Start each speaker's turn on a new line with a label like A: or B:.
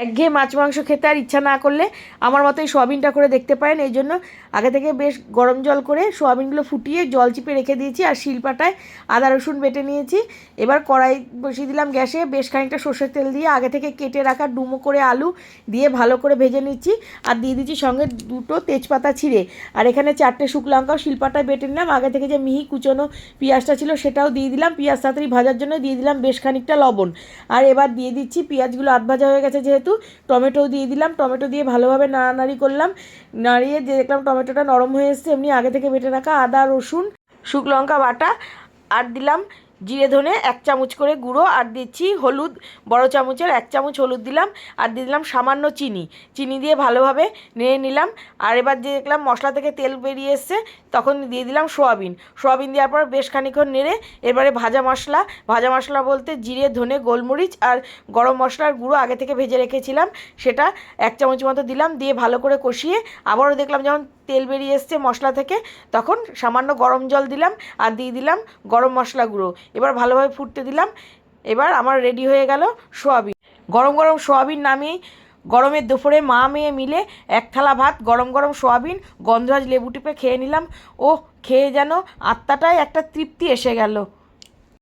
A: একঘেয়ে মাছ মাংস খেতে আর ইচ্ছা না করলে আমার মতো এই সোয়াবিনটা করে দেখতে পারেন। এই জন্য আগে থেকে বেশ গরম জল করে সোয়াবিনগুলো ফুটিয়ে জল চিপে রেখে দিয়েছি, আর শিলপাটায় আদা রসুন বেটে নিয়েছি। এবার কড়াই বসিয়ে দিলাম গ্যাসে, বেশ খানিকটা সর্ষের তেল দিয়ে আগে থেকে কেটে রাখা ডুমো করে আলু দিয়ে ভালো করে ভেজে নিচ্ছি, আর দিয়ে দিচ্ছি সঙ্গে দুটো তেজপাতা ছিঁড়ে, আর এখানে 4টে শুকনো লঙ্কাও শিলপাটায় বেটে নিলাম। আগে থেকে যে মিহি কুচোনো পেঁয়াজটা ছিল সেটাও দিয়ে দিলাম, পেঁয়াজ তাড়াতাড়ি ভাজার জন্য দিয়ে দিলাম বেশ খানিকটা লবণ। আর এবার দিয়ে দিচ্ছি, পেঁয়াজগুলো আধ ভাজা হয়ে গেছে যেহেতু, টমেটোও দিয়ে দিলাম। টমেটো দিয়ে ভালোভাবে নাড়ানাড়ি করলাম, নাড়িয়ে দেখলাম টমেটোটা নরম হয়ে এসছে। এমনি আগে থেকে বেটে রাখা আদা রসুন শুকনো লঙ্কা বাটা, আর দিলাম জিরে ধনে 1 চামচ করে গুঁড়ো, আর দিচ্ছি হলুদ বড় চামচের 1 চামচ হলুদ দিলাম, আর দিয়ে দিলাম সামান্য চিনি। চিনি দিয়ে ভালোভাবে নেড়ে নিলাম। আর এবার যে দেখলাম মশলা থেকে তেল বেরিয়ে এসছে, তখন দিয়ে দিলাম সোয়াবিন। সোয়াবিন দেওয়ার পর বেশ খানিক্ষণ নেড়ে এবারে ভাজা মশলা বলতে জিরে ধনে গোলমরিচ আর গরম মশলার গুঁড়ো আগে থেকে ভেজে রেখেছিলাম, সেটা 1 চামচ মতো দিলাম। দিয়ে ভালো করে কষিয়ে আবারও দেখলাম যখন তেল বেরিয়ে এসছে মশলা থেকে, তখন সামান্য গরম জল দিলাম, আর দিয়ে দিলাম গরম মশলা গুঁড়ো। এবার ভালোভাবে ফুটতে দিলাম। এবার আমার রেডি হয়ে গেল সোয়াবিন। গরম গরম সোয়াবিন নামিয়ে গরমের দুপুরে মা মেয়ে মিলে 1 থালা ভাত, গরম গরম সোয়াবিন, গন্ধরাজ লেবু টিপে খেয়ে নিলাম। ও খেয়ে যেন আত্মাটায় একটা তৃপ্তি এসে গেল।